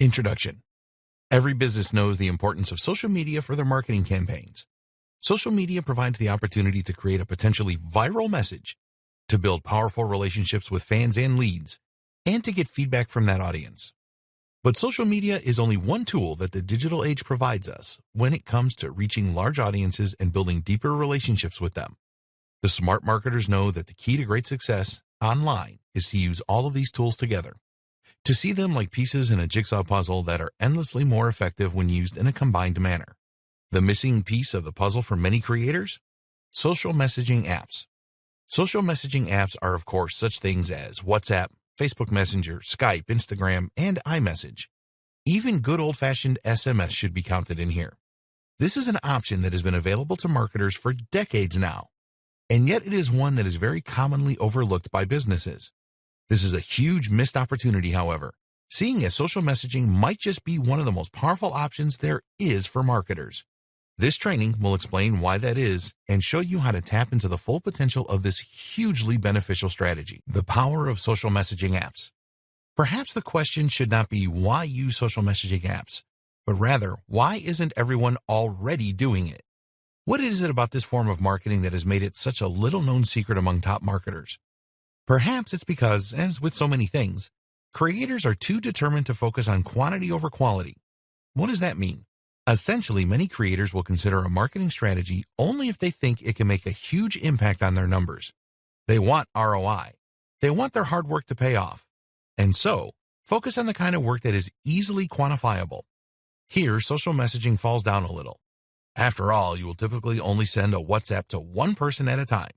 Introduction. Every business knows the importance of social media for their marketing campaigns. Social media provides the opportunity to create a potentially viral message, to build powerful relationships with fans and leads, and to get feedback from that audience. But social media is only one tool that the digital age provides us when it comes to reaching large audiences and building deeper relationships with them. The smart marketers know that the key to great success online is to use all of these tools together, to see them like pieces in a jigsaw puzzle that are endlessly more effective when used in a combined manner. The missing piece of the puzzle for many creators? Social messaging apps. Social messaging apps are, of course, such things as WhatsApp, Facebook Messenger, Skype, Instagram, and iMessage. Even good old-fashioned SMS should be counted in here. This is an option that has been available to marketers for decades now, and yet it is one that is very commonly overlooked by businesses. This is a huge missed opportunity, however, seeing as social messaging might just be one of the most powerful options there is for marketers. This training will explain why that is and show you how to tap into the full potential of this hugely beneficial strategy. The power of social messaging apps. Perhaps the question should not be why use social messaging apps, but rather why isn't everyone already doing it? What is it about this form of marketing that has made it such a little-known secret among top marketers? Perhaps it's because, as with so many things, creators are too determined to focus on quantity over quality. What does that mean? Essentially, many creators will consider a marketing strategy only if they think it can make a huge impact on their numbers. They want ROI. They want their hard work to pay off. And so, focus on the kind of work that is easily quantifiable. Here, social messaging falls down a little. After all, you will typically only send a WhatsApp to one person at a time.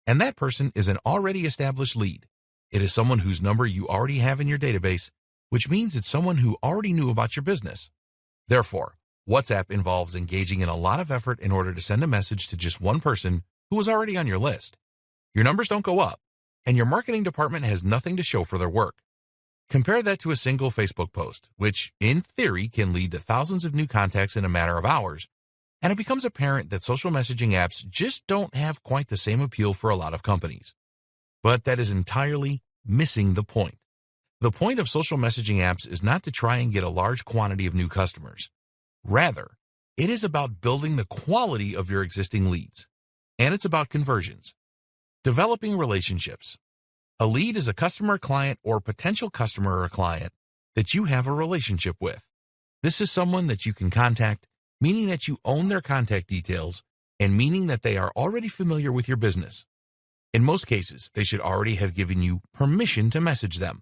And that person is an already established lead. It is someone whose number you already have in your database, which means it's someone who already knew about your business. Therefore, WhatsApp involves engaging in a lot of effort in order to send a message to just one person who was already on your list. Your numbers don't go up, and your marketing department has nothing to show for their work. Compare that to a single Facebook post, which, in theory, can lead to thousands of new contacts in a matter of hours, and it becomes apparent that social messaging apps just don't have quite the same appeal for a lot of companies. But that is entirely missing the point. The point of social messaging apps is not to try and get a large quantity of new customers. Rather, it is about building the quality of your existing leads. And it's about conversions. Developing relationships. A lead is a customer, client, or potential customer or client that you have a relationship with. This is someone that you can contact, meaning that you own their contact details, and meaning that they are already familiar with your business. In most cases, they should already have given you permission to message them.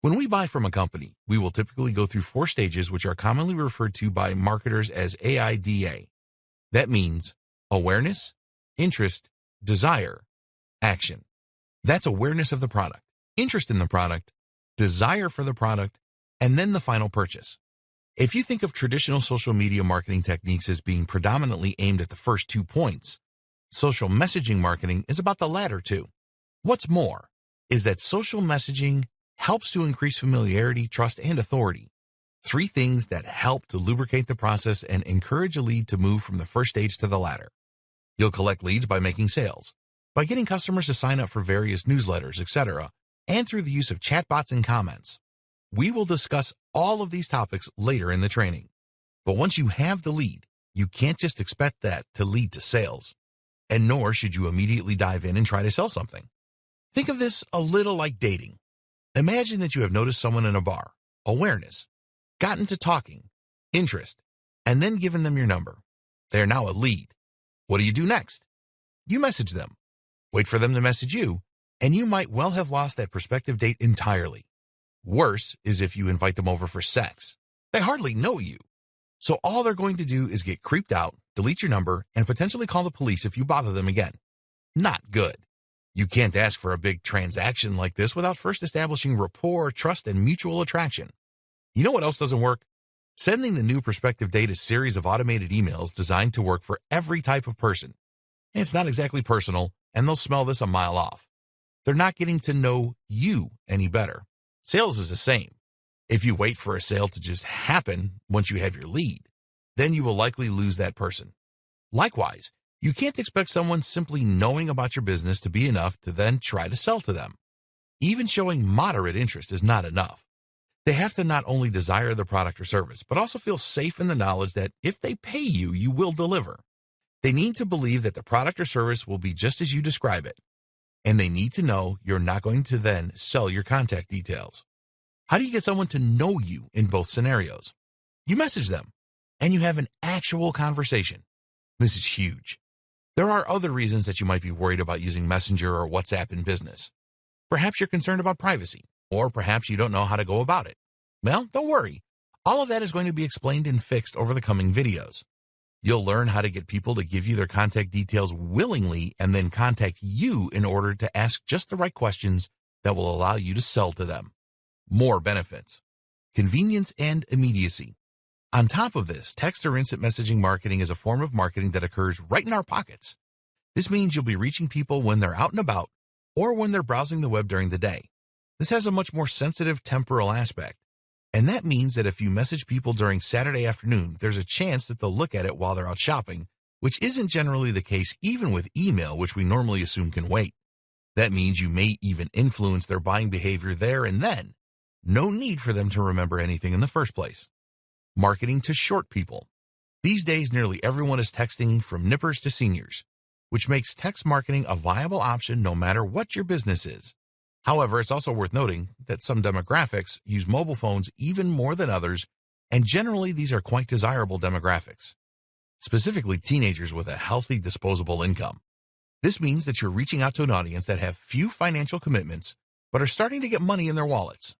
When we buy from a company, we will typically go through 4 stages, which are commonly referred to by marketers as AIDA. That means awareness, interest, desire, action. That's awareness of the product, interest in the product, desire for the product, and then the final purchase. If you think of traditional social media marketing techniques as being predominantly aimed at the first 2 points, social messaging marketing is about the latter 2. What's more is that social messaging helps to increase familiarity, trust, and authority. 3 things that help to lubricate the process and encourage a lead to move from the first stage to the latter. You'll collect leads by making sales, by getting customers to sign up for various newsletters, etc., and through the use of chatbots and comments. We will discuss all of these topics later in the training. But once you have the lead, you can't just expect that to lead to sales. And nor should you immediately dive in and try to sell something. Think of this a little like dating. Imagine that you have noticed someone in a bar, awareness, gotten to talking, interest, and then given them your number. They are now a lead. What do you do next? You message them. Wait for them to message you, and you might well have lost that prospective date entirely. Worse is if you invite them over for sex. They hardly know you. So all they're going to do is get creeped out, delete your number, and potentially call the police if you bother them again. Not good. You can't ask for a big transaction like this without first establishing rapport, trust, and mutual attraction. You know what else doesn't work? Sending the new prospective date a series of automated emails designed to work for every type of person. It's not exactly personal, and they'll smell this a mile off. They're not getting to know you any better. Sales is the same. If you wait for a sale to just happen once you have your lead, then you will likely lose that person. Likewise, you can't expect someone simply knowing about your business to be enough to then try to sell to them. Even showing moderate interest is not enough. They have to not only desire the product or service, but also feel safe in the knowledge that if they pay you, you will deliver. They need to believe that the product or service will be just as you describe it. And they need to know you're not going to then sell your contact details. How do you get someone to know you in both scenarios? You message them, and you have an actual conversation. This is huge. There are other reasons that you might be worried about using Messenger or WhatsApp in business. Perhaps you're concerned about privacy, or perhaps you don't know how to go about it. Well, don't worry. All of that is going to be explained and fixed over the coming videos. You'll learn how to get people to give you their contact details willingly and then contact you in order to ask just the right questions that will allow you to sell to them. More benefits. Convenience and immediacy. On top of this, text or instant messaging marketing is a form of marketing that occurs right in our pockets. This means you'll be reaching people when they're out and about or when they're browsing the web during the day. This has a much more sensitive temporal aspect. And that means that if you message people during Saturday afternoon, there's a chance that they'll look at it while they're out shopping, which isn't generally the case even with email, which we normally assume can wait. That means you may even influence their buying behavior there and then. No need for them to remember anything in the first place. Marketing to short people. These days, nearly everyone is texting from nippers to seniors, which makes text marketing a viable option no matter what your business is. However, it's also worth noting that some demographics use mobile phones even more than others, and generally these are quite desirable demographics, specifically teenagers with a healthy disposable income. This means that you're reaching out to an audience that have few financial commitments, but are starting to get money in their wallets.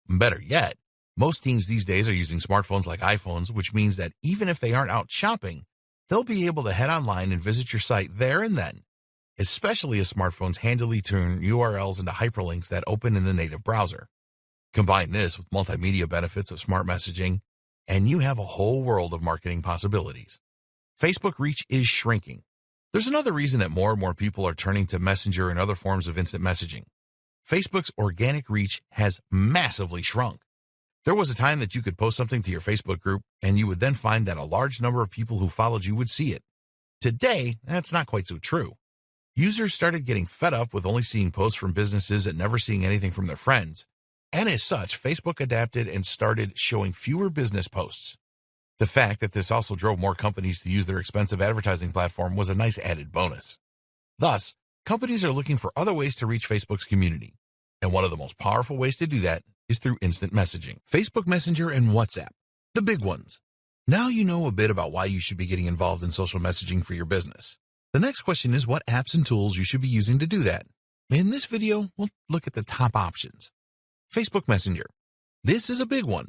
Better yet, most teens these days are using smartphones like iPhones, which means that even if they aren't out shopping, they'll be able to head online and visit your site there and then, especially as smartphones handily turn URLs into hyperlinks that open in the native browser. Combine this with multimedia benefits of smart messaging, and you have a whole world of marketing possibilities. Facebook reach is shrinking. There's another reason that more and more people are turning to Messenger and other forms of instant messaging. Facebook's organic reach has massively shrunk. There was a time that you could post something to your Facebook group, and you would then find that a large number of people who followed you would see it. Today, that's not quite so true. Users started getting fed up with only seeing posts from businesses and never seeing anything from their friends. And as such, Facebook adapted and started showing fewer business posts. The fact that this also drove more companies to use their expensive advertising platform was a nice added bonus. Thus, companies are looking for other ways to reach Facebook's community. And one of the most powerful ways to do that is through instant messaging. Facebook Messenger and WhatsApp, the big ones. Now you know a bit about why you should be getting involved in social messaging for your business. The next question is what apps and tools you should be using to do that. In this video, we'll look at the top options. Facebook Messenger. This is a big one.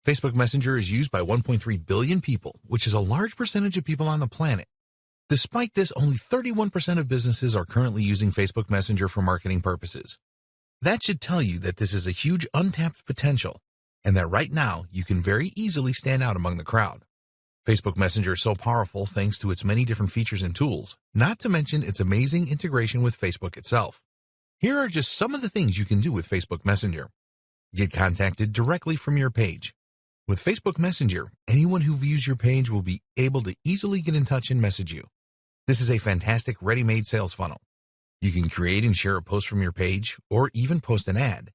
Facebook Messenger is used by 1.3 billion people, which is a large percentage of people on the planet. Despite this, only 31% of businesses are currently using Facebook Messenger for marketing purposes. That should tell you that this is a huge untapped potential, and that right now you can very easily stand out among the crowd. Facebook Messenger is so powerful thanks to its many different features and tools, not to mention its amazing integration with Facebook itself. Here are just some of the things you can do with Facebook Messenger. Get contacted directly from your page. With Facebook Messenger, anyone who views your page will be able to easily get in touch and message you. This is a fantastic ready-made sales funnel. You can create and share a post from your page, or even post an ad.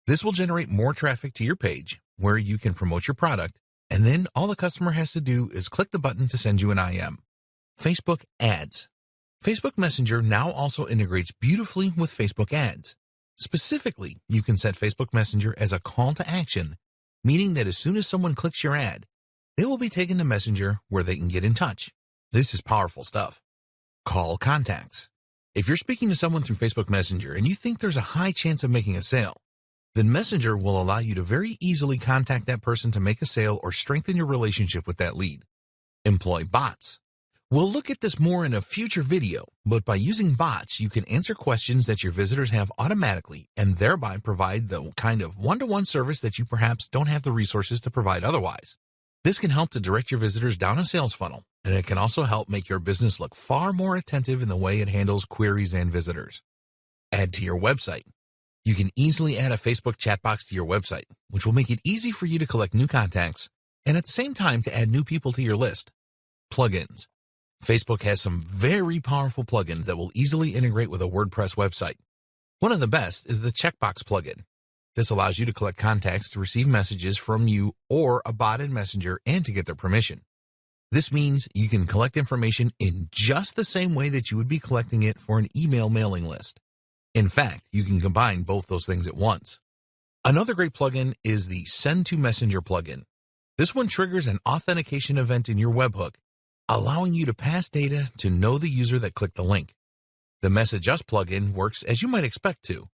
This will generate more traffic to your page, where you can promote your product, and then all the customer has to do is click the button to send you an IM. Facebook Ads. Facebook Messenger now also integrates beautifully with Facebook Ads. Specifically, you can set Facebook Messenger as a call to action, meaning that as soon as someone clicks your ad, they will be taken to Messenger where they can get in touch. This is powerful stuff. Call contacts. If you're speaking to someone through Facebook Messenger and you think there's a high chance of making a sale, then Messenger will allow you to very easily contact that person to make a sale or strengthen your relationship with that lead. Employ bots. We'll look at this more in a future video, but by using bots, you can answer questions that your visitors have automatically and thereby provide the kind of one-to-one service that you perhaps don't have the resources to provide otherwise. This can help to direct your visitors down a sales funnel, and it can also help make your business look far more attentive in the way it handles queries and visitors. Add to your website. You can easily add a Facebook chat box to your website, which will make it easy for you to collect new contacts and at the same time to add new people to your list. Plugins. Facebook has some very powerful plugins that will easily integrate with a WordPress website. One of the best is the Checkbox plugin. This allows you to collect contacts to receive messages from you or a bot in Messenger and to get their permission. This means you can collect information in just the same way that you would be collecting it for an email mailing list. In fact, you can combine both those things at once. Another great plugin is the Send to Messenger plugin. This one triggers an authentication event in your webhook, allowing you to pass data to know the user that clicked the link. The Message Us plugin works as you might expect to,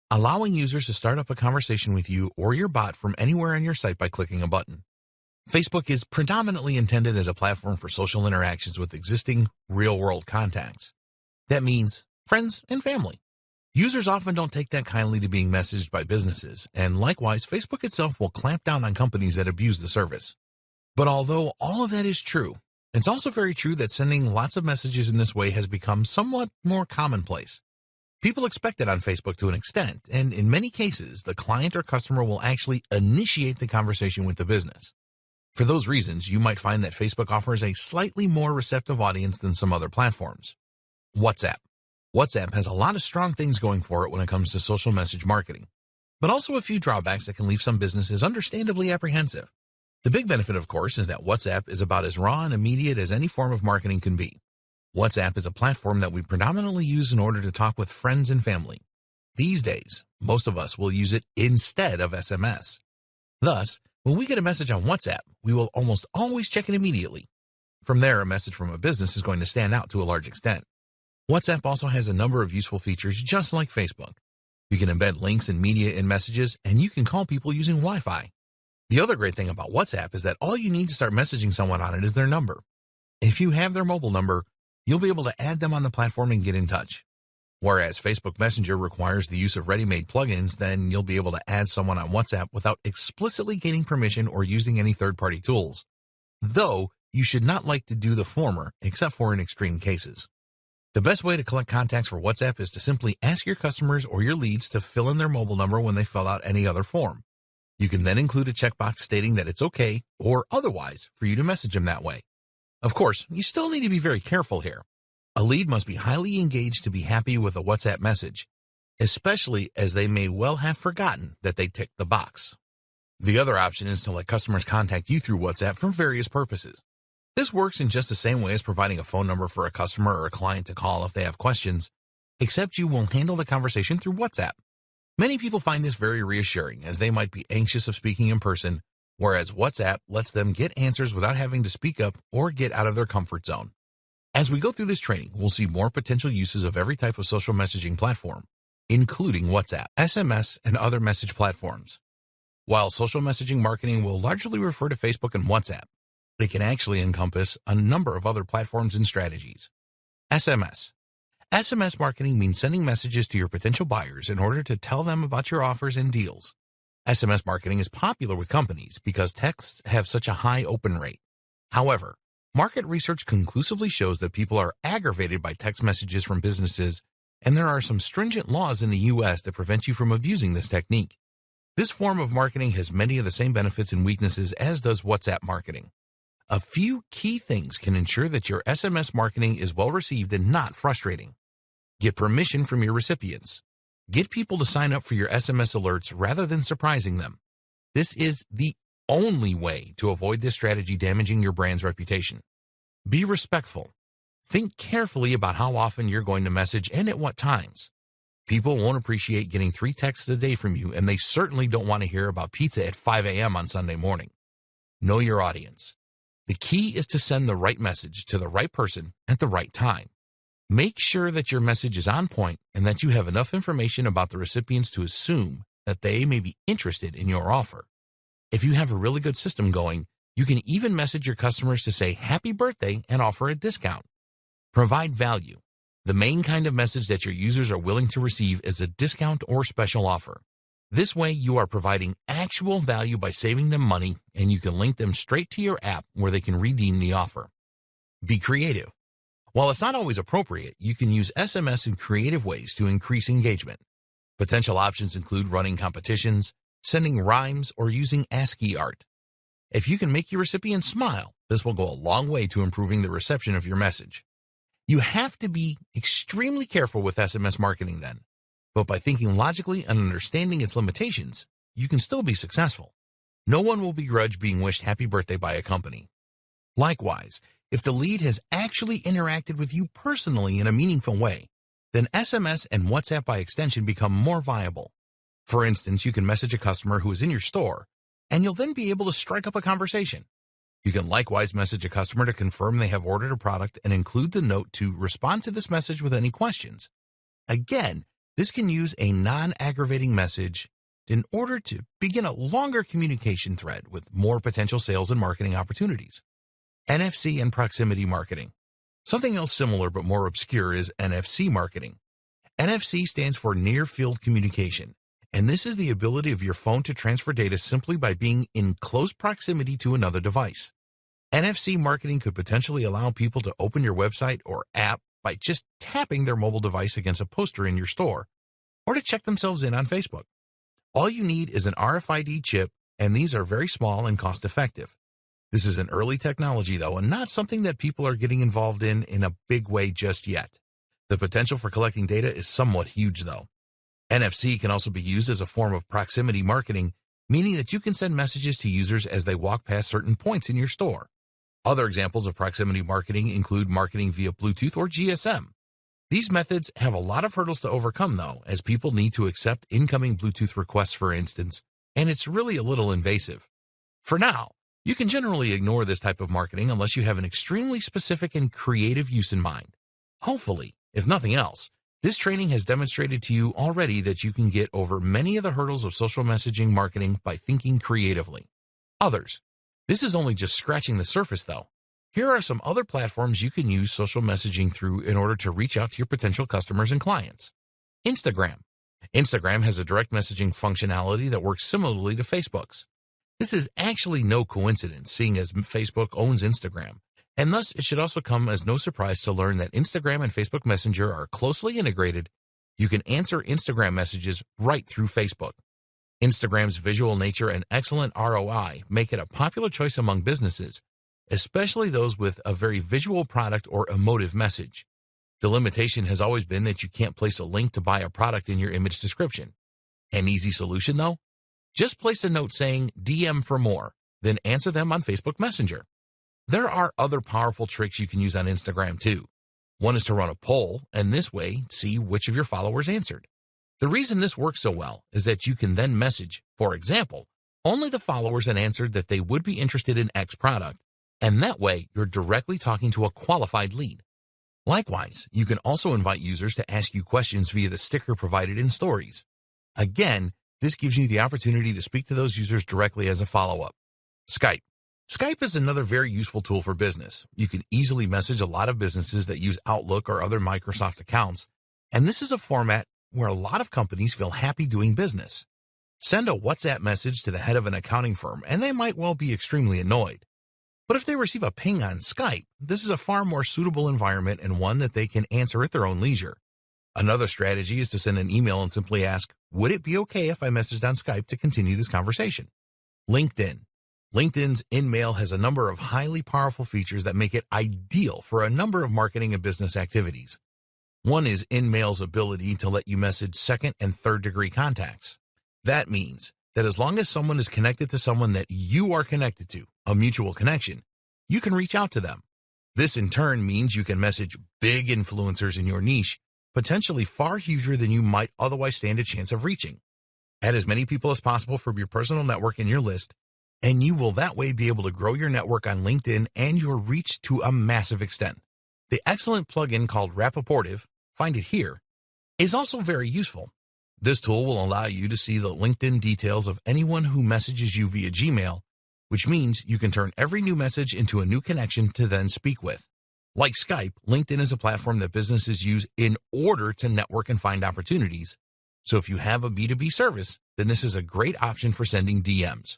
allowing users to start up a conversation with you or your bot from anywhere on your site by clicking a button. Facebook is predominantly intended as a platform for social interactions with existing, real-world contacts. That means friends and family. Users often don't take that kindly to being messaged by businesses, and likewise, Facebook itself will clamp down on companies that abuse the service. But although all of that is true, it's also very true that sending lots of messages in this way has become somewhat more commonplace. People expect it on Facebook to an extent, and in many cases, the client or customer will actually initiate the conversation with the business. For those reasons, you might find that Facebook offers a slightly more receptive audience than some other platforms. WhatsApp. WhatsApp has a lot of strong things going for it when it comes to social message marketing, but also a few drawbacks that can leave some businesses understandably apprehensive. The big benefit, of course, is that WhatsApp is about as raw and immediate as any form of marketing can be. WhatsApp is a platform that we predominantly use in order to talk with friends and family. These days, most of us will use it instead of SMS. Thus, when we get a message on WhatsApp, we will almost always check it immediately. From there, a message from a business is going to stand out to a large extent. WhatsApp also has a number of useful features just like Facebook. You can embed links and media in messages, and you can call people using Wi-Fi. The other great thing about WhatsApp is that all you need to start messaging someone on it is their number. If you have their mobile number, you'll be able to add them on the platform and get in touch. Whereas Facebook Messenger requires the use of ready-made plugins, then you'll be able to add someone on WhatsApp without explicitly gaining permission or using any third-party tools. Though, you should not like to do the former, except for in extreme cases. The best way to collect contacts for WhatsApp is to simply ask your customers or your leads to fill in their mobile number when they fill out any other form. You can then include a checkbox stating that it's okay, or otherwise, for you to message them that way. Of course, you still need to be very careful here. A lead must be highly engaged to be happy with a WhatsApp message, especially as they may well have forgotten that they ticked the box. The other option is to let customers contact you through WhatsApp for various purposes. This works in just the same way as providing a phone number for a customer or a client to call if they have questions, except you will handle the conversation through WhatsApp. Many people find this very reassuring, as they might be anxious of speaking in person, whereas WhatsApp lets them get answers without having to speak up or get out of their comfort zone. As we go through this training, we'll see more potential uses of every type of social messaging platform, including WhatsApp, SMS, and other message platforms. While social messaging marketing will largely refer to Facebook and WhatsApp, they can actually encompass a number of other platforms and strategies. SMS. SMS marketing means sending messages to your potential buyers in order to tell them about your offers and deals. SMS marketing is popular with companies because texts have such a high open rate. However, market research conclusively shows that people are aggravated by text messages from businesses, and there are some stringent laws in the U.S. that prevent you from abusing this technique. This form of marketing has many of the same benefits and weaknesses as does WhatsApp marketing. A few key things can ensure that your SMS marketing is well received and not frustrating. Get permission from your recipients. Get people to sign up for your SMS alerts rather than surprising them. This is the only way to avoid this strategy damaging your brand's reputation. Be respectful. Think carefully about how often you're going to message and at what times. People won't appreciate getting 3 texts a day from you, and they certainly don't want to hear about pizza at 5 a.m. on Sunday morning. Know your audience. The key is to send the right message to the right person at the right time. Make sure that your message is on point and that you have enough information about the recipients to assume that they may be interested in your offer. If you have a really good system going, you can even message your customers to say happy birthday and offer a discount. Provide value. The main kind of message that your users are willing to receive is a discount or special offer. This way, you are providing actual value by saving them money, and you can link them straight to your app where they can redeem the offer. Be creative. While it's not always appropriate, you can use SMS in creative ways to increase engagement. Potential options include running competitions, sending rhymes, or using ASCII art. If you can make your recipients smile, this will go a long way to improving the reception of your message. You have to be extremely careful with SMS marketing then. But by thinking logically and understanding its limitations, you can still be successful. No one will begrudge being wished happy birthday by a company. Likewise, if the lead has actually interacted with you personally in a meaningful way, then SMS and WhatsApp by extension become more viable. For instance, you can message a customer who is in your store, and you'll then be able to strike up a conversation. You can likewise message a customer to confirm they have ordered a product and include the note to respond to this message with any questions. Again, this can use a non-aggravating message in order to begin a longer communication thread with more potential sales and marketing opportunities. NFC and proximity marketing. Something else similar but more obscure is NFC marketing. NFC stands for Near Field Communication, and this is the ability of your phone to transfer data simply by being in close proximity to another device. NFC marketing could potentially allow people to open your website or app by just tapping their mobile device against a poster in your store, or to check themselves in on Facebook. All you need is an RFID chip, and these are very small and cost-effective. This is an early technology, though, and not something that people are getting involved in a big way just yet. The potential for collecting data is somewhat huge, though. NFC can also be used as a form of proximity marketing, meaning that you can send messages to users as they walk past certain points in your store. Other examples of proximity marketing include marketing via Bluetooth or GSM. These methods have a lot of hurdles to overcome, though, as people need to accept incoming Bluetooth requests, for instance, and it's really a little invasive. For now, you can generally ignore this type of marketing unless you have an extremely specific and creative use in mind. Hopefully, if nothing else, this training has demonstrated to you already that you can get over many of the hurdles of social messaging marketing by thinking creatively. This is only just scratching the surface, though. Here are some other platforms you can use social messaging through in order to reach out to your potential customers and clients. Instagram. Instagram has a direct messaging functionality that works similarly to Facebook's. This is actually no coincidence, seeing as Facebook owns Instagram, and thus it should also come as no surprise to learn that Instagram and Facebook Messenger are closely integrated. You can answer Instagram messages right through Facebook. Instagram's visual nature and excellent ROI make it a popular choice among businesses, especially those with a very visual product or emotive message. The limitation has always been that you can't place a link to buy a product in your image description. An easy solution, though? Just place a note saying DM for more, then answer them on Facebook Messenger. There are other powerful tricks you can use on Instagram too. One is to run a poll, and this way see which of your followers answered. The reason this works so well is that you can then message, for example, only the followers that answered that they would be interested in X product, and that way you're directly talking to a qualified lead. Likewise, you can also invite users to ask you questions via the sticker provided in Stories. Again, this gives you the opportunity to speak to those users directly as a follow-up. Skype. Skype is another very useful tool for business. You can easily message a lot of businesses that use Outlook or other Microsoft accounts, and this is a format where a lot of companies feel happy doing business. Send a WhatsApp message to the head of an accounting firm, and they might well be extremely annoyed. But if they receive a ping on Skype, this is a far more suitable environment and one that they can answer at their own leisure. Another strategy is to send an email and simply ask, would it be okay if I messaged on Skype to continue this conversation? LinkedIn. LinkedIn's InMail has a number of highly powerful features that make it ideal for a number of marketing and business activities. One is InMail's ability to let you message second and third degree contacts. That means that as long as someone is connected to someone that you are connected to, a mutual connection, you can reach out to them. This in turn means you can message big influencers in your niche, potentially far huger than you might otherwise stand a chance of reaching. Add as many people as possible from your personal network in your list, and you will that way be able to grow your network on LinkedIn and your reach to a massive extent. The excellent plugin called Rapportive, find it here, is also very useful. This tool will allow you to see the LinkedIn details of anyone who messages you via Gmail, which means you can turn every new message into a new connection to then speak with. Like Skype, LinkedIn is a platform that businesses use in order to network and find opportunities. So if you have a B2B service, then this is a great option for sending DMs.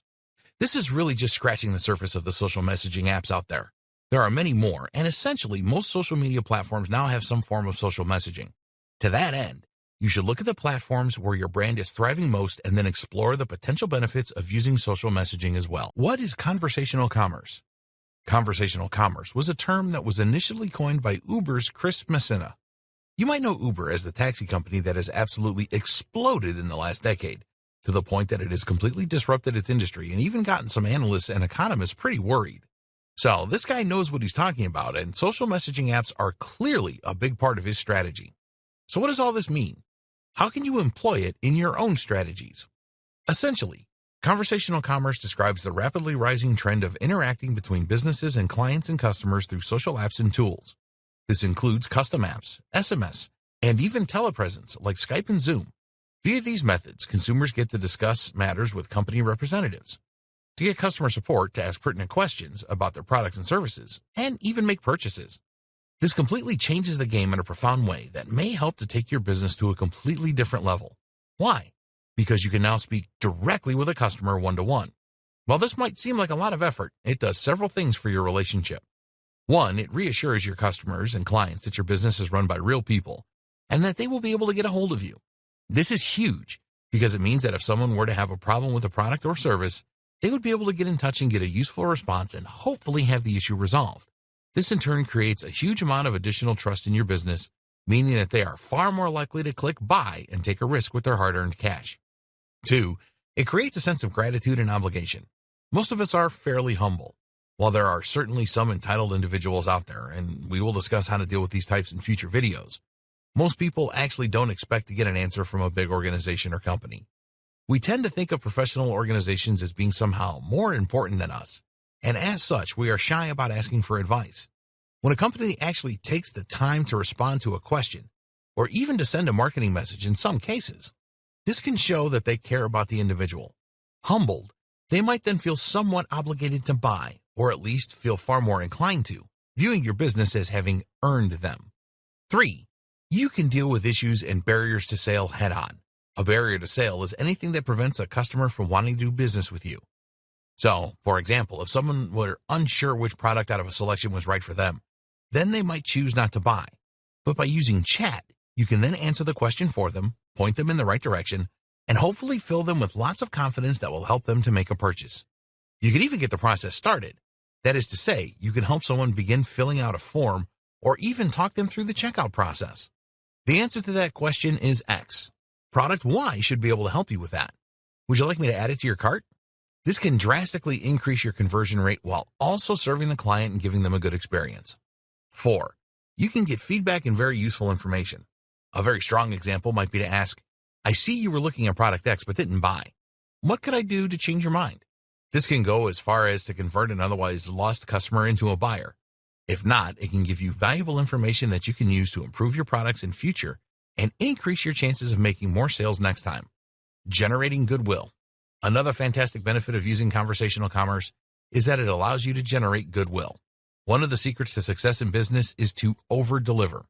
This is really just scratching the surface of the social messaging apps out there. There are many more, and essentially most social media platforms now have some form of social messaging. To that end, you should look at the platforms where your brand is thriving most and then explore the potential benefits of using social messaging as well. What is conversational commerce? Conversational commerce was a term that was initially coined by Uber's Chris Messina. You might know Uber as the taxi company that has absolutely exploded in the last decade, to the point that it has completely disrupted its industry and even gotten some analysts and economists pretty worried. So this guy knows what he's talking about, and social messaging apps are clearly a big part of his strategy. So what does all this mean? How can you employ it in your own strategies? Essentially, conversational commerce describes the rapidly rising trend of interacting between businesses and clients and customers through social apps and tools. This includes custom apps, SMS, and even telepresence like Skype and Zoom. Via these methods, consumers get to discuss matters with company representatives, to get customer support to ask pertinent questions about their products and services, and even make purchases. This completely changes the game in a profound way that may help to take your business to a completely different level. Why? Because you can now speak directly with a customer one-to-one. While this might seem like a lot of effort, it does several things for your relationship. One, it reassures your customers and clients that your business is run by real people and that they will be able to get a hold of you. This is huge because it means that if someone were to have a problem with a product or service, they would be able to get in touch and get a useful response and hopefully have the issue resolved. This in turn creates a huge amount of additional trust in your business, meaning that they are far more likely to click buy and take a risk with their hard-earned cash. Two, it creates a sense of gratitude and obligation. Most of us are fairly humble. While there are certainly some entitled individuals out there, and we will discuss how to deal with these types in future videos, most people actually don't expect to get an answer from a big organization or company. We tend to think of professional organizations as being somehow more important than us, and as such, we are shy about asking for advice. When a company actually takes the time to respond to a question, or even to send a marketing message in some cases, this can show that they care about the individual. Humbled, they might then feel somewhat obligated to buy, or at least feel far more inclined to, viewing your business as having earned them. 3. You can deal with issues and barriers to sale head-on. A barrier to sale is anything that prevents a customer from wanting to do business with you. So, for example, if someone were unsure which product out of a selection was right for them, then they might choose not to buy. But by using chat, you can then answer the question for them, point them in the right direction, and hopefully fill them with lots of confidence that will help them to make a purchase. You can even get the process started. That is to say, you can help someone begin filling out a form or even talk them through the checkout process. The answer to that question is X. Product Y should be able to help you with that. Would you like me to add it to your cart? This can drastically increase your conversion rate while also serving the client and giving them a good experience. 4. You can get feedback and very useful information. A very strong example might be to ask, I see you were looking at product X but didn't buy. What could I do to change your mind? This can go as far as to convert an otherwise lost customer into a buyer. If not, it can give you valuable information that you can use to improve your products in future and increase your chances of making more sales next time. Generating goodwill. Another fantastic benefit of using conversational commerce is that it allows you to generate goodwill. One of the secrets to success in business is to over-deliver.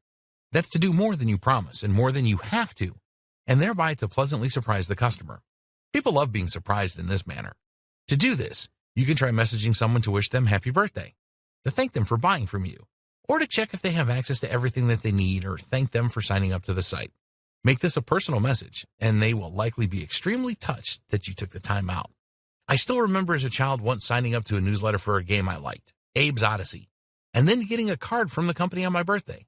That's to do more than you promise and more than you have to, and thereby to pleasantly surprise the customer. People love being surprised in this manner. To do this, you can try messaging someone to wish them happy birthday, to thank them for buying from you, or to check if they have access to everything that they need or thank them for signing up to the site. Make this a personal message, and they will likely be extremely touched that you took the time out. I still remember as a child once signing up to a newsletter for a game I liked, Abe's Odyssey, and then getting a card from the company on my birthday.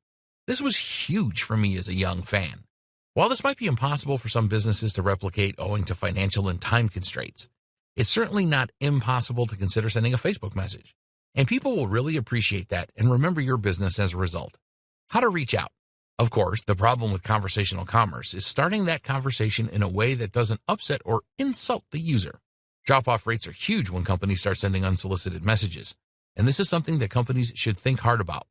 This was huge for me as a young fan. While this might be impossible for some businesses to replicate owing to financial and time constraints, it's certainly not impossible to consider sending a Facebook message. And people will really appreciate that and remember your business as a result. How to reach out. Of course, the problem with conversational commerce is starting that conversation in a way that doesn't upset or insult the user. Drop-off rates are huge when companies start sending unsolicited messages, and this is something that companies should think hard about.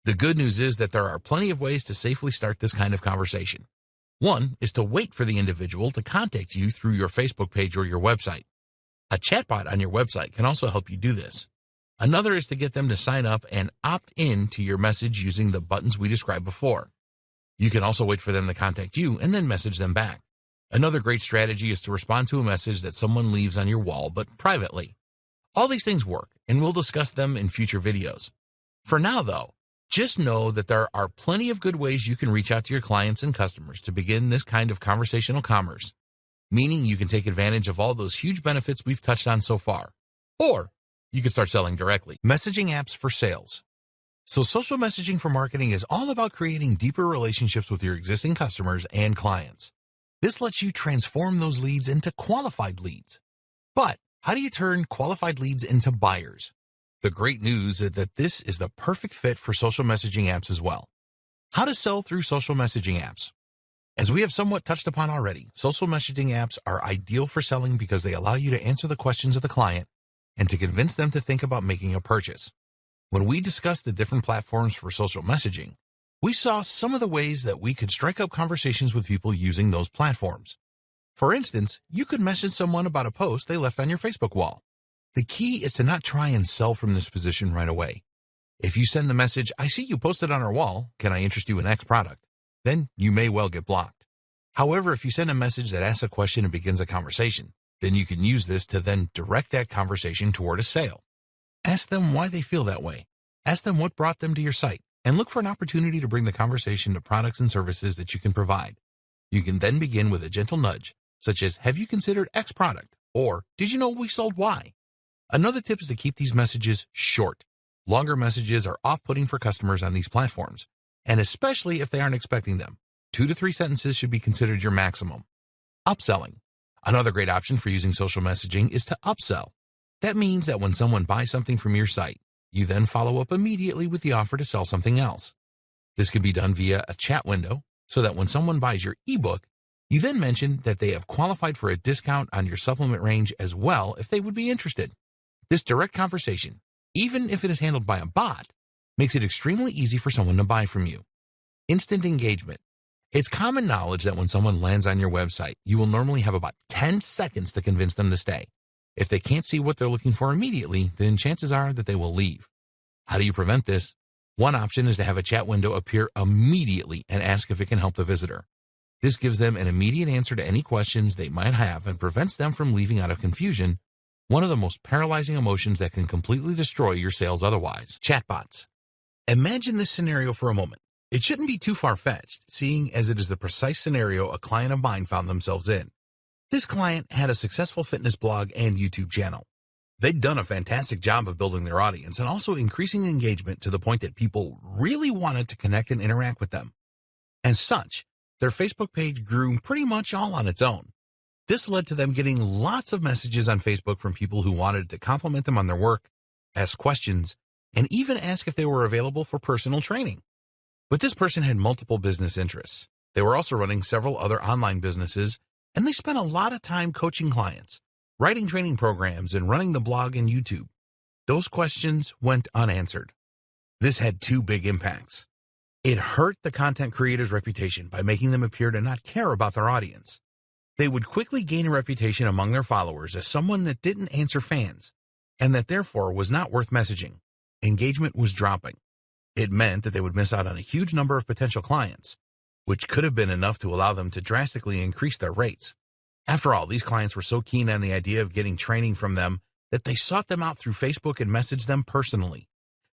The good news is that there are plenty of ways to safely start this kind of conversation. One is to wait for the individual to contact you through your Facebook page or your website. A chatbot on your website can also help you do this. Another is to get them to sign up and opt in to your message using the buttons we described before. You can also wait for them to contact you and then message them back. Another great strategy is to respond to a message that someone leaves on your wall, but privately. All these things work, and we'll discuss them in future videos. For now, though, just know that there are plenty of good ways you can reach out to your clients and customers to begin this kind of conversational commerce, meaning you can take advantage of all those huge benefits we've touched on so far. Or you can start selling directly. Messaging apps for sales. So social messaging for marketing is all about creating deeper relationships with your existing customers and clients. This lets you transform those leads into qualified leads. But how do you turn qualified leads into buyers? The great news is that this is the perfect fit for social messaging apps as well. How to sell through social messaging apps. As we have somewhat touched upon already, social messaging apps are ideal for selling because they allow you to answer the questions of the client and to convince them to think about making a purchase. When we discussed the different platforms for social messaging, we saw some of the ways that we could strike up conversations with people using those platforms. For instance, you could message someone about a post they left on your Facebook wall. The key is to not try and sell from this position right away. If you send the message, "I see you posted on our wall, can I interest you in X product?" then you may well get blocked. However, if you send a message that asks a question and begins a conversation, then you can use this to then direct that conversation toward a sale. Ask them why they feel that way. Ask them what brought them to your site, and look for an opportunity to bring the conversation to products and services that you can provide. You can then begin with a gentle nudge, such as, "Have you considered X product?" or "Did you know we sold Y?" Another tip is to keep these messages short. Longer messages are off-putting for customers on these platforms, and especially if they aren't expecting them. 2 to 3 sentences should be considered your maximum. Upselling. Another great option for using social messaging is to upsell. That means that when someone buys something from your site, you then follow up immediately with the offer to sell something else. This can be done via a chat window, so that when someone buys your ebook, you then mention that they have qualified for a discount on your supplement range as well if they would be interested. This direct conversation, even if it is handled by a bot, makes it extremely easy for someone to buy from you. Instant engagement. It's common knowledge that when someone lands on your website, you will normally have about 10 seconds to convince them to stay. If they can't see what they're looking for immediately, then chances are that they will leave. How do you prevent this? One option is to have a chat window appear immediately and ask if it can help the visitor. This gives them an immediate answer to any questions they might have and prevents them from leaving out of confusion, one of the most paralyzing emotions that can completely destroy your sales otherwise. Chatbots. Imagine this scenario for a moment. It shouldn't be too far-fetched, seeing as it is the precise scenario a client of mine found themselves in. This client had a successful fitness blog and YouTube channel. They'd done a fantastic job of building their audience and also increasing engagement to the point that people really wanted to connect and interact with them. As such, their Facebook page grew pretty much all on its own. This led to them getting lots of messages on Facebook from people who wanted to compliment them on their work, ask questions, and even ask if they were available for personal training. But this person had multiple business interests. They were also running several other online businesses, and they spent a lot of time coaching clients, writing training programs, and running the blog and YouTube. Those questions went unanswered. This had 2 big impacts. It hurt the content creator's reputation by making them appear to not care about their audience. They would quickly gain a reputation among their followers as someone that didn't answer fans, and that therefore was not worth messaging. Engagement was dropping. It meant that they would miss out on a huge number of potential clients, which could have been enough to allow them to drastically increase their rates. After all, these clients were so keen on the idea of getting training from them that they sought them out through Facebook and messaged them personally.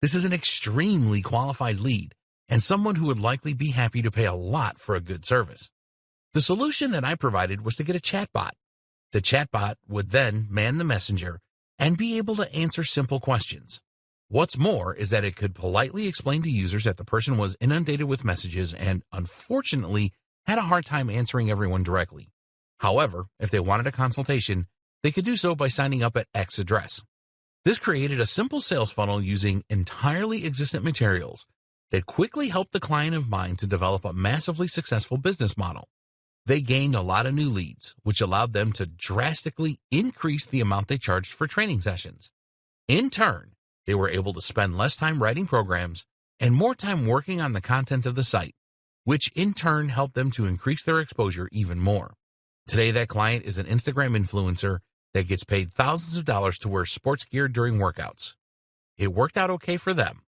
This is an extremely qualified lead and someone who would likely be happy to pay a lot for a good service. The solution that I provided was to get a chatbot. The chatbot would then man the messenger and be able to answer simple questions. What's more is that it could politely explain to users that the person was inundated with messages and, unfortunately, had a hard time answering everyone directly. However, if they wanted a consultation, they could do so by signing up at X address. This created a simple sales funnel using entirely existent materials that quickly helped the client of mine to develop a massively successful business model. They gained a lot of new leads, which allowed them to drastically increase the amount they charged for training sessions. In turn, they were able to spend less time writing programs and more time working on the content of the site, which in turn helped them to increase their exposure even more. Today, that client is an Instagram influencer that gets paid thousands of dollars to wear sports gear during workouts. It worked out okay for them.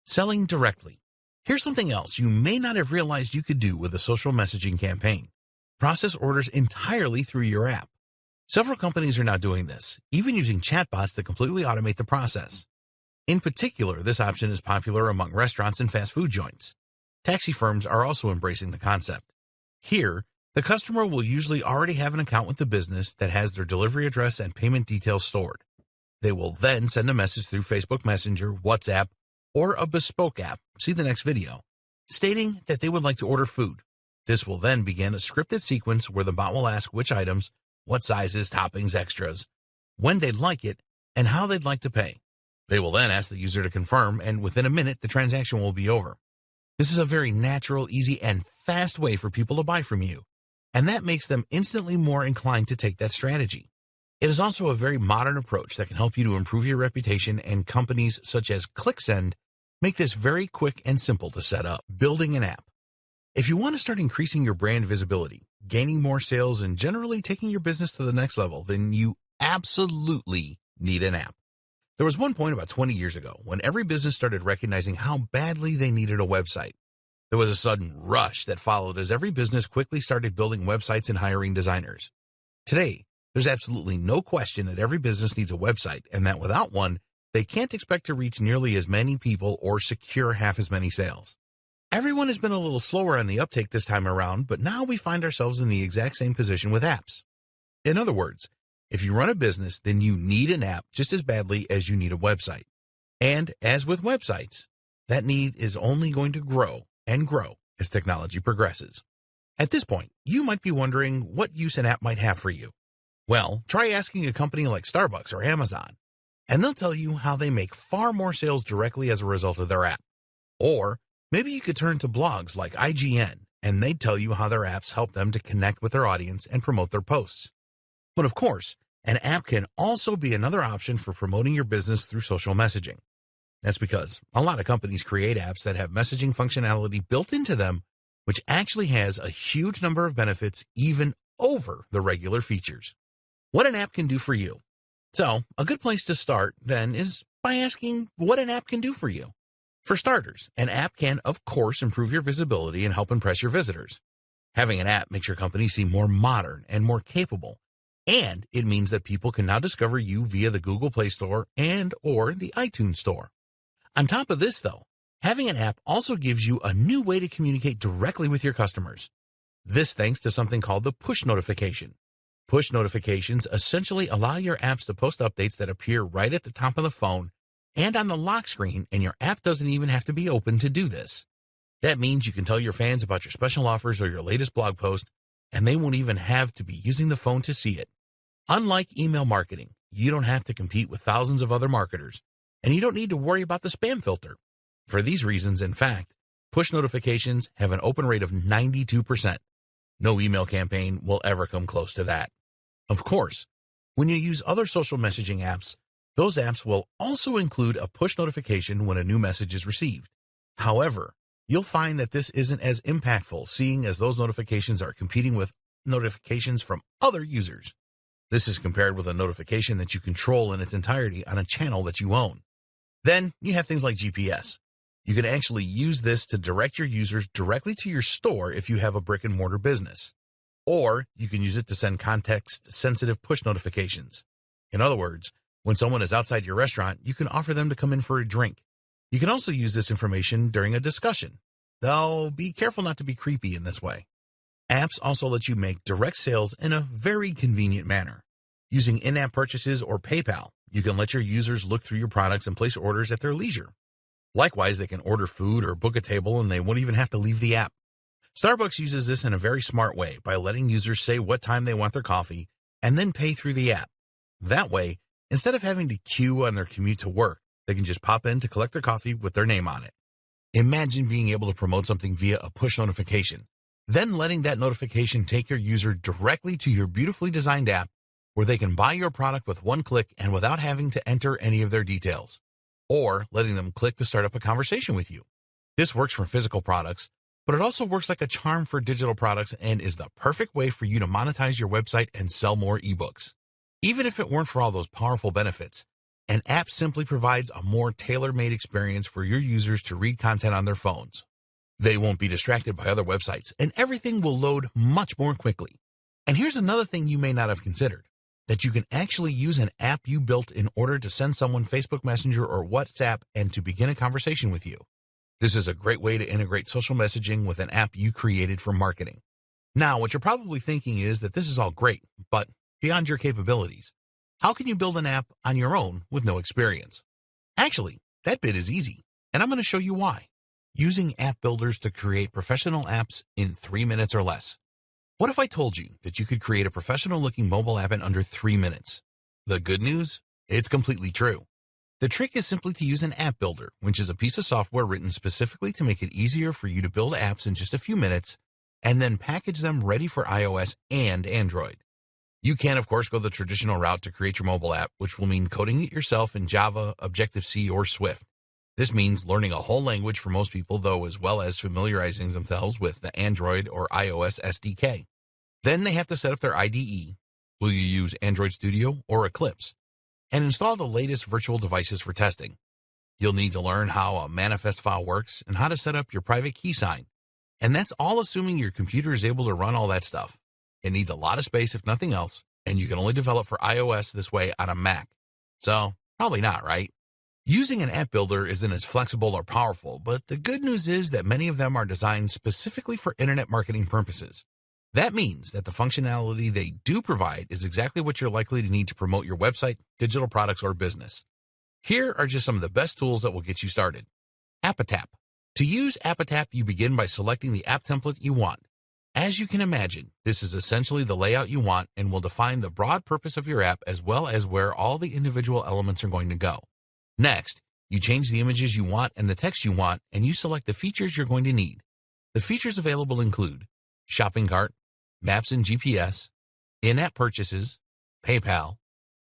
Selling directly. Here's something else you may not have realized you could do with a social messaging campaign. Process orders entirely through your app. Several companies are now doing this, even using chatbots to completely automate the process. In particular, this option is popular among restaurants and fast food joints. Taxi firms are also embracing the concept. Here, the customer will usually already have an account with the business that has their delivery address and payment details stored. They will then send a message through Facebook Messenger, WhatsApp, or a bespoke app, see the next video, stating that they would like to order food. This will then begin a scripted sequence where the bot will ask which items, what sizes, toppings, extras, when they'd like it, and how they'd like to pay. They will then ask the user to confirm, and within a minute, the transaction will be over. This is a very natural, easy, and fast way for people to buy from you, and that makes them instantly more inclined to take that strategy. It is also a very modern approach that can help you to improve your reputation, and companies such as ClickSend make this very quick and simple to set up. Building an app. If you want to start increasing your brand visibility, gaining more sales, and generally taking your business to the next level, then you absolutely need an app. There was one point about 20 years ago when every business started recognizing how badly they needed a website. There was a sudden rush that followed as every business quickly started building websites and hiring designers. Today, there's absolutely no question that every business needs a website, and that without one, they can't expect to reach nearly as many people or secure half as many sales. Everyone has been a little slower on the uptake this time around, but now we find ourselves in the exact same position with apps. In other words, if you run a business, then you need an app just as badly as you need a website. And as with websites, that need is only going to grow and grow as technology progresses. At this point, you might be wondering what use an app might have for you. Well, try asking a company like Starbucks or Amazon, and they'll tell you how they make far more sales directly as a result of their app. Or maybe you could turn to blogs like IGN, and they'd tell you how their apps help them to connect with their audience and promote their posts. But of course, an app can also be another option for promoting your business through social messaging. That's because a lot of companies create apps that have messaging functionality built into them, which actually has a huge number of benefits even over the regular features. What an app can do for you. So, a good place to start, then, is by asking what an app can do for you. For starters, an app can, of course, improve your visibility and help impress your visitors. Having an app makes your company seem more modern and more capable, and it means that people can now discover you via the Google Play Store and or the iTunes Store. On top of this, though, having an app also gives you a new way to communicate directly with your customers. This thanks to something called the push notification. Push notifications essentially allow your apps to post updates that appear right at the top of the phone and on the lock screen, and your app doesn't even have to be open to do this. That means you can tell your fans about your special offers or your latest blog post, and they won't even have to be using the phone to see it. Unlike email marketing, you don't have to compete with thousands of other marketers, and you don't need to worry about the spam filter. For these reasons, in fact, push notifications have an open rate of 92%. No email campaign will ever come close to that. Of course, when you use other social messaging apps, those apps will also include a push notification when a new message is received. However, you'll find that this isn't as impactful, seeing as those notifications are competing with notifications from other users. This is compared with a notification that you control in its entirety on a channel that you own. Then you have things like GPS. You can actually use this to direct your users directly to your store if you have a brick-and-mortar business. Or you can use it to send context-sensitive push notifications. In other words, when someone is outside your restaurant, you can offer them to come in for a drink. You can also use this information during a discussion, though be careful not to be creepy in this way. Apps also let you make direct sales in a very convenient manner. Using in-app purchases or PayPal, you can let your users look through your products and place orders at their leisure. Likewise, they can order food or book a table, and they won't even have to leave the app. Starbucks uses this in a very smart way by letting users say what time they want their coffee and then pay through the app. That way, instead of having to queue on their commute to work, they can just pop in to collect their coffee with their name on it. Imagine being able to promote something via a push notification, then letting that notification take your user directly to your beautifully designed app where they can buy your product with one click and without having to enter any of their details, or letting them click to start up a conversation with you. This works for physical products, but it also works like a charm for digital products and is the perfect way for you to monetize your website and sell more ebooks. Even if it weren't for all those powerful benefits, an app simply provides a more tailor-made experience for your users to read content on their phones. They won't be distracted by other websites, and everything will load much more quickly. And here's another thing you may not have considered, that you can actually use an app you built in order to send someone Facebook Messenger or WhatsApp and to begin a conversation with you. This is a great way to integrate social messaging with an app you created for marketing. Now, what you're probably thinking is that this is all great, but beyond your capabilities, how can you build an app on your own with no experience? Actually, that bit is easy. And I'm going to show you why. Using app builders to create professional apps in 3 minutes or less. What if I told you that you could create a professional-looking mobile app in under 3 minutes? The good news? It's completely true. The trick is simply to use an app builder, which is a piece of software written specifically to make it easier for you to build apps in just a few minutes and then package them ready for iOS and Android. You can, of course, go the traditional route to create your mobile app, which will mean coding it yourself in Java, Objective-C, or Swift. This means learning a whole language for most people, though, as well as familiarizing themselves with the Android or iOS SDK. Then they have to set up their IDE. Will you use Android Studio or Eclipse? And install the latest virtual devices for testing. You'll need to learn how a manifest file works and how to set up your private key sign. And that's all assuming your computer is able to run all that stuff. It needs a lot of space, if nothing else, and you can only develop for iOS this way on a Mac. So, probably not, right? Using an app builder isn't as flexible or powerful, but the good news is that many of them are designed specifically for internet marketing purposes. That means that the functionality they do provide is exactly what you're likely to need to promote your website, digital products, or business. Here are just some of the best tools that will get you started. Apatap. To use Apatap, you begin by selecting the app template you want. As you can imagine, this is essentially the layout you want and will define the broad purpose of your app as well as where all the individual elements are going to go. Next, you change the images you want and the text you want, and you select the features you're going to need. The features available include shopping cart, maps and GPS, in-app purchases, PayPal,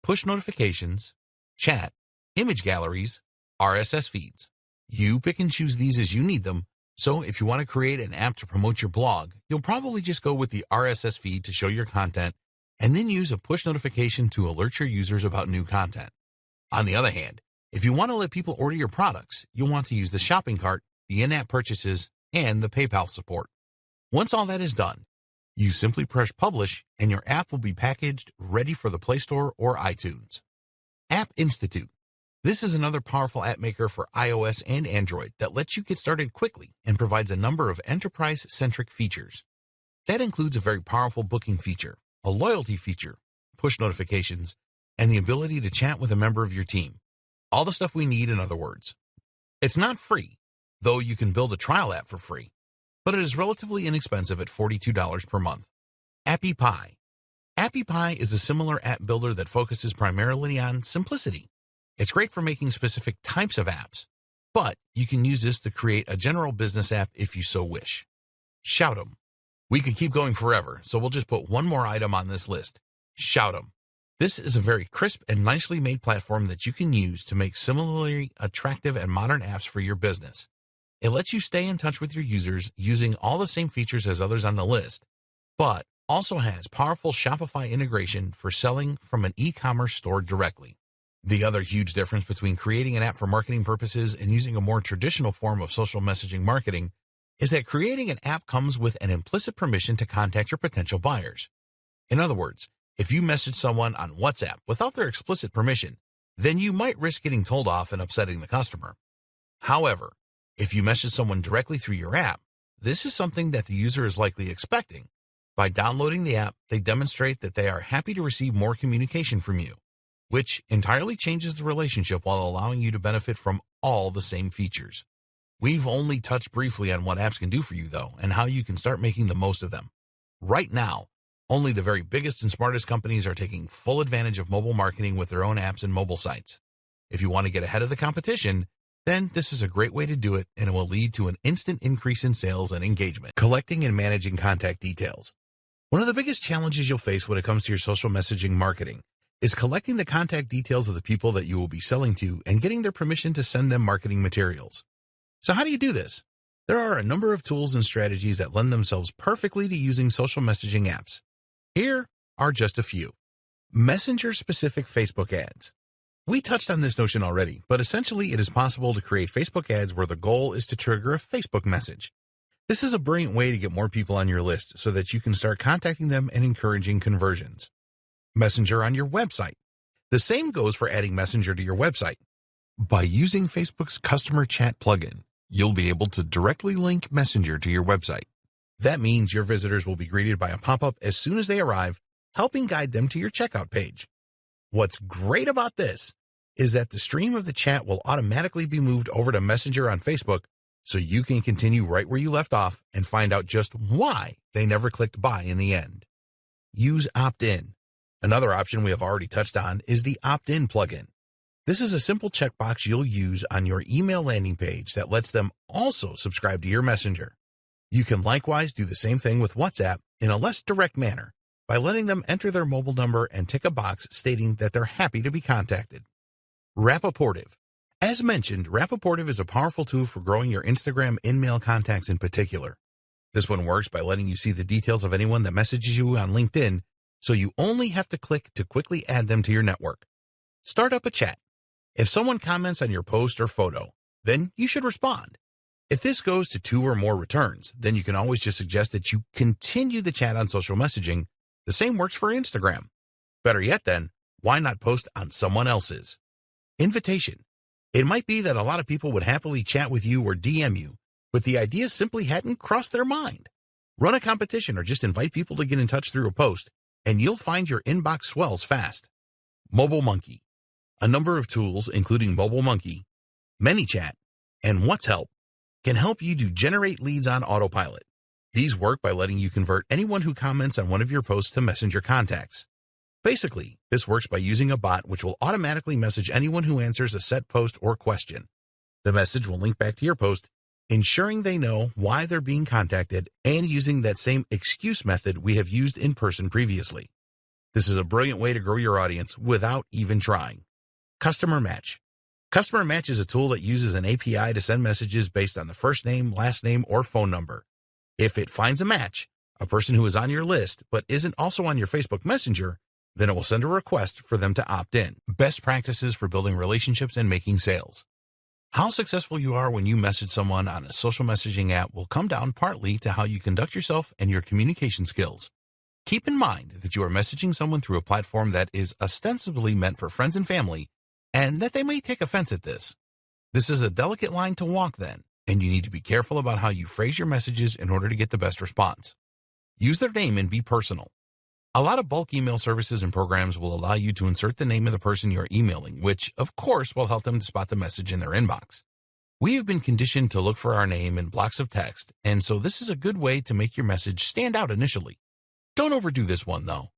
push notifications, chat, image galleries, RSS feeds. You pick and choose these as you need them, so if you want to create an app to promote your blog, you'll probably just go with the RSS feed to show your content, and then use a push notification to alert your users about new content. On the other hand, if you want to let people order your products, you'll want to use the shopping cart, the in-app purchases, and the PayPal support. Once all that is done, you simply press publish and your app will be packaged, ready for the Play Store or iTunes. App Institute. This is another powerful app maker for iOS and Android that lets you get started quickly and provides a number of enterprise-centric features. That includes a very powerful booking feature, a loyalty feature, push notifications, and the ability to chat with a member of your team. All the stuff we need, in other words. It's not free, though you can build a trial app for free, but it is relatively inexpensive at $42 per month. AppyPie. AppyPie is a similar app builder that focuses primarily on simplicity. It's great for making specific types of apps, but you can use this to create a general business app if you so wish. Shout'em. We could keep going forever, so we'll just put one more item on this list. Shout'em. This is a very crisp and nicely made platform that you can use to make similarly attractive and modern apps for your business. It lets you stay in touch with your users using all the same features as others on the list, but also has powerful Shopify integration for selling from an e-commerce store directly. The other huge difference between creating an app for marketing purposes and using a more traditional form of social messaging marketing is that creating an app comes with an implicit permission to contact your potential buyers. In other words, if you message someone on WhatsApp without their explicit permission, then you might risk getting told off and upsetting the customer. However, if you message someone directly through your app, this is something that the user is likely expecting. By downloading the app, they demonstrate that they are happy to receive more communication from you, which entirely changes the relationship while allowing you to benefit from all the same features. We've only touched briefly on what apps can do for you, though, and how you can start making the most of them. Right now, only the very biggest and smartest companies are taking full advantage of mobile marketing with their own apps and mobile sites. If you want to get ahead of the competition, then this is a great way to do it, and it will lead to an instant increase in sales and engagement. Collecting and managing contact details. One of the biggest challenges you'll face when it comes to your social messaging marketing is collecting the contact details of the people that you will be selling to and getting their permission to send them marketing materials. So how do you do this? There are a number of tools and strategies that lend themselves perfectly to using social messaging apps. Here are just a few. Messenger-specific Facebook ads. We touched on this notion already, but essentially it is possible to create Facebook ads where the goal is to trigger a Facebook message. This is a brilliant way to get more people on your list so that you can start contacting them and encouraging conversions. Messenger on your website. The same goes for adding Messenger to your website. By using Facebook's customer chat plugin, you'll be able to directly link Messenger to your website. That means your visitors will be greeted by a pop-up as soon as they arrive, helping guide them to your checkout page. What's great about this is that the stream of the chat will automatically be moved over to Messenger on Facebook so you can continue right where you left off and find out just why they never clicked buy in the end. Use opt-in. Another option we have already touched on is the opt-in plugin. This is a simple checkbox you'll use on your email landing page that lets them also subscribe to your Messenger. You can likewise do the same thing with WhatsApp in a less direct manner by letting them enter their mobile number and tick a box stating that they're happy to be contacted. Rapportive. As mentioned, Rapportive is a powerful tool for growing your Instagram in-mail contacts in particular. This one works by letting you see the details of anyone that messages you on LinkedIn, so you only have to click to quickly add them to your network. Start up a chat. If someone comments on your post or photo, then you should respond. If this goes to 2 or more returns, then you can always just suggest that you continue the chat on social messaging. The same works for Instagram. Better yet then, why not post on someone else's? Invitation. It might be that a lot of people would happily chat with you or DM you, but the idea simply hadn't crossed their mind. Run a competition or just invite people to get in touch through a post, and you'll find your inbox swells fast. Mobile Monkey. A number of tools, including Mobile Monkey, ManyChat, and What's Help, can help you to generate leads on autopilot. These work by letting you convert anyone who comments on one of your posts to Messenger contacts. Basically, this works by using a bot which will automatically message anyone who answers a set post or question. The message will link back to your post, ensuring they know why they're being contacted and using that same excuse method we have used in person previously. This is a brilliant way to grow your audience without even trying. Customer Match. Customer Match is a tool that uses an API to send messages based on the first name, last name, or phone number. If it finds a match, a person who is on your list but isn't also on your Facebook Messenger, then it will send a request for them to opt in. Best practices for building relationships and making sales. How successful you are when you message someone on a social messaging app will come down partly to how you conduct yourself and your communication skills. Keep in mind that you are messaging someone through a platform that is ostensibly meant for friends and family, and that they may take offense at this. This is a delicate line to walk then, and you need to be careful about how you phrase your messages in order to get the best response. Use their name and be personal. A lot of bulk email services and programs will allow you to insert the name of the person you're emailing, which, of course, will help them to spot the message in their inbox. We have been conditioned to look for our name in blocks of text, and so this is a good way to make your message stand out initially. Don't overdo this one, though.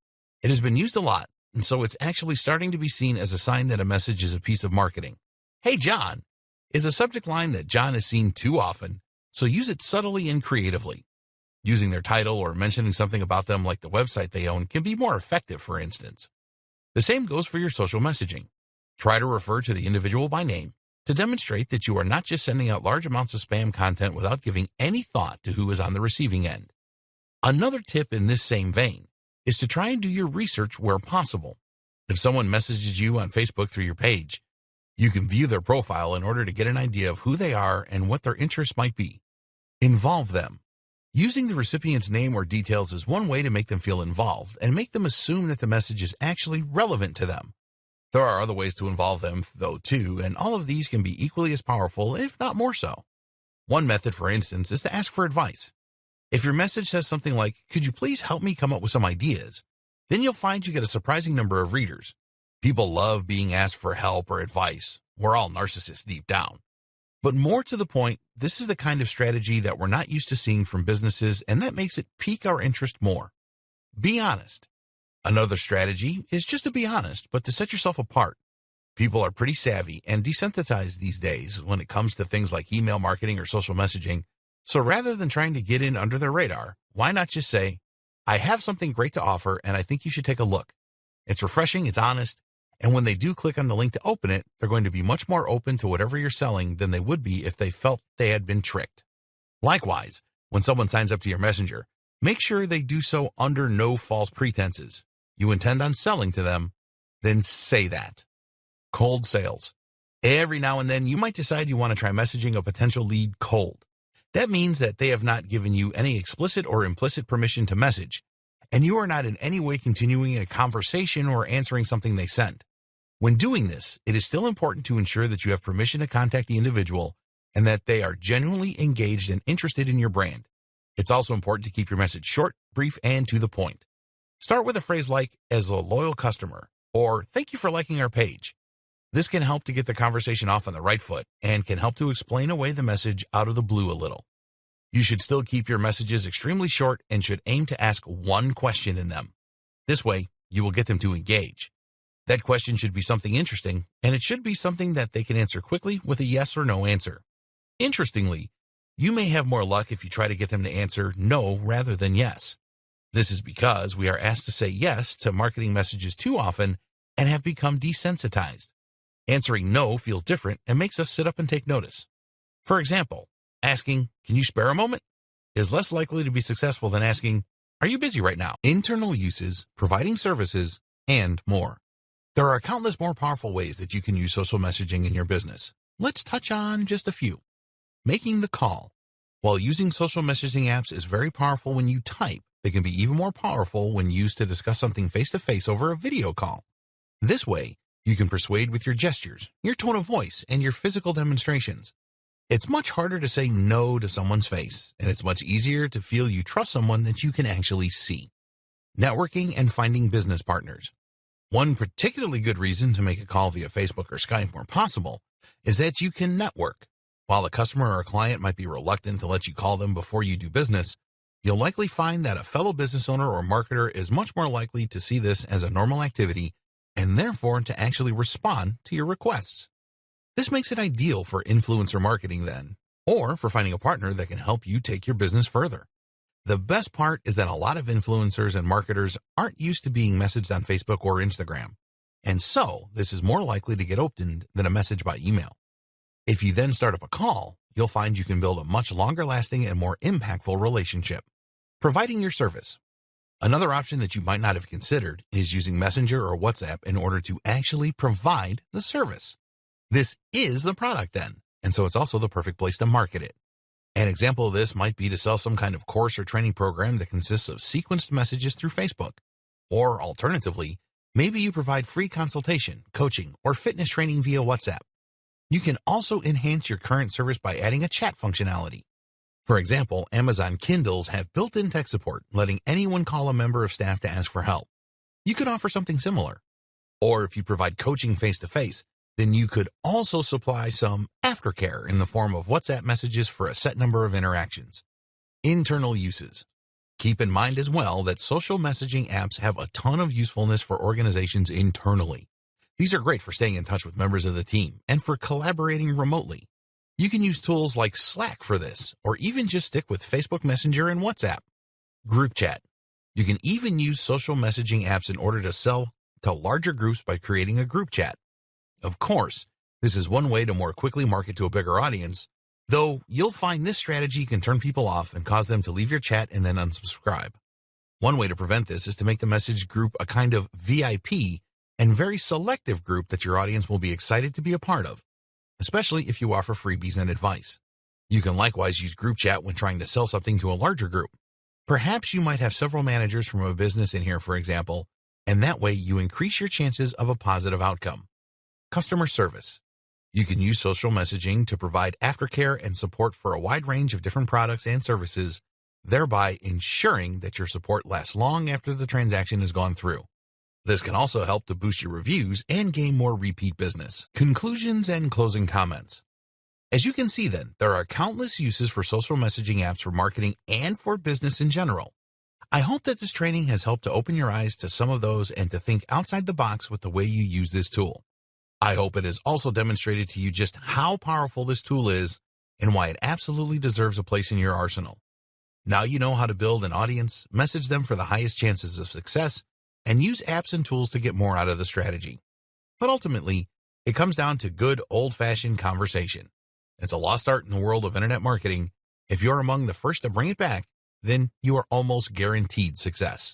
It has been used a lot, and so it's actually starting to be seen as a sign that a message is a piece of marketing. "Hey, John," is a subject line that John is seen too often, so use it subtly and creatively. Using their title or mentioning something about them like the website they own can be more effective, for instance. The same goes for your social messaging. Try to refer to the individual by name to demonstrate that you are not just sending out large amounts of spam content without giving any thought to who is on the receiving end. Another tip in this same vein is to try and do your research where possible. If someone messages you on Facebook through your page, you can view their profile in order to get an idea of who they are and what their interests might be. Involve them. Using the recipient's name or details is one way to make them feel involved and make them assume that the message is actually relevant to them. There are other ways to involve them, though, too, and all of these can be equally as powerful, if not more so. One method, for instance, is to ask for advice. If your message says something like, "Could you please help me come up with some ideas?" then you'll find you get a surprising number of readers. People love being asked for help or advice. We're all narcissists deep down. But more to the point, this is the kind of strategy that we're not used to seeing from businesses, and that makes it pique our interest more. Be honest. Another strategy is just to be honest, but to set yourself apart. People are pretty savvy and desensitized these days when it comes to things like email marketing or social messaging. So rather than trying to get in under their radar, why not just say, "I have something great to offer, and I think you should take a look." It's refreshing, it's honest, and when they do click on the link to open it, they're going to be much more open to whatever you're selling than they would be if they felt they had been tricked. Likewise, when someone signs up to your messenger, make sure they do so under no false pretenses. You intend on selling to them, then say that. Cold sales. Every now and then, you might decide you want to try messaging a potential lead cold. That means that they have not given you any explicit or implicit permission to message, and you are not in any way continuing a conversation or answering something they sent. When doing this, it is still important to ensure that you have permission to contact the individual and that they are genuinely engaged and interested in your brand. It's also important to keep your message short, brief, and to the point. Start with a phrase like, "as a loyal customer," or "thank you for liking our page." This can help to get the conversation off on the right foot and can help to explain away the message out of the blue a little. You should still keep your messages extremely short and should aim to ask one question in them. This way, you will get them to engage. That question should be something interesting, and it should be something that they can answer quickly with a yes or no answer. Interestingly, you may have more luck if you try to get them to answer no rather than yes. This is because we are asked to say yes to marketing messages too often and have become desensitized. Answering no feels different and makes us sit up and take notice. For example, asking, "Can you spare a moment?" is less likely to be successful than asking, "Are you busy right now?" Internal uses, providing services, and more. There are countless more powerful ways that you can use social messaging in your business. Let's touch on just a few. Making the call. While using social messaging apps is very powerful when you type, they can be even more powerful when used to discuss something face-to-face over a video call. This way, you can persuade with your gestures, your tone of voice, and your physical demonstrations. It's much harder to say no to someone's face, and it's much easier to feel you trust someone that you can actually see. Networking and finding business partners. One particularly good reason to make a call via Facebook or Skype more possible is that you can network. While a customer or a client might be reluctant to let you call them before you do business, you'll likely find that a fellow business owner or marketer is much more likely to see this as a normal activity and therefore to actually respond to your requests. This makes it ideal for influencer marketing then, or for finding a partner that can help you take your business further. The best part is that a lot of influencers and marketers aren't used to being messaged on Facebook or Instagram, and so this is more likely to get opened than a message by email. If you then start up a call, you'll find you can build a much longer-lasting and more impactful relationship. Providing your service. Another option that you might not have considered is using Messenger or WhatsApp in order to actually provide the service. This is the product then, and so it's also the perfect place to market it. An example of this might be to sell some kind of course or training program that consists of sequenced messages through Facebook. Or alternatively, maybe you provide free consultation, coaching, or fitness training via WhatsApp. You can also enhance your current service by adding a chat functionality. For example, Amazon Kindles have built-in tech support, letting anyone call a member of staff to ask for help. You could offer something similar. Or if you provide coaching face-to-face, then you could also supply some aftercare in the form of WhatsApp messages for a set number of interactions. Internal uses. Keep in mind as well that social messaging apps have a ton of usefulness for organizations internally. These are great for staying in touch with members of the team and for collaborating remotely. You can use tools like Slack for this, or even just stick with Facebook Messenger and WhatsApp. Group chat. You can even use social messaging apps in order to sell to larger groups by creating a group chat. Of course, this is one way to more quickly market to a bigger audience, though you'll find this strategy can turn people off and cause them to leave your chat and then unsubscribe. One way to prevent this is to make the message group a kind of VIP and very selective group that your audience will be excited to be a part of, especially if you offer freebies and advice. You can likewise use group chat when trying to sell something to a larger group. Perhaps you might have several managers from a business in here, for example, and that way you increase your chances of a positive outcome. Customer service. You can use social messaging to provide aftercare and support for a wide range of different products and services, thereby ensuring that your support lasts long after the transaction has gone through. This can also help to boost your reviews and gain more repeat business. Conclusions and closing comments. As you can see then, there are countless uses for social messaging apps for marketing and for business in general. I hope that this training has helped to open your eyes to some of those and to think outside the box with the way you use this tool. I hope it has also demonstrated to you just how powerful this tool is and why it absolutely deserves a place in your arsenal. Now you know how to build an audience, message them for the highest chances of success, and use apps and tools to get more out of the strategy. But ultimately, it comes down to good old-fashioned conversation. It's a lost art in the world of internet marketing. If you're among the first to bring it back, then you are almost guaranteed success.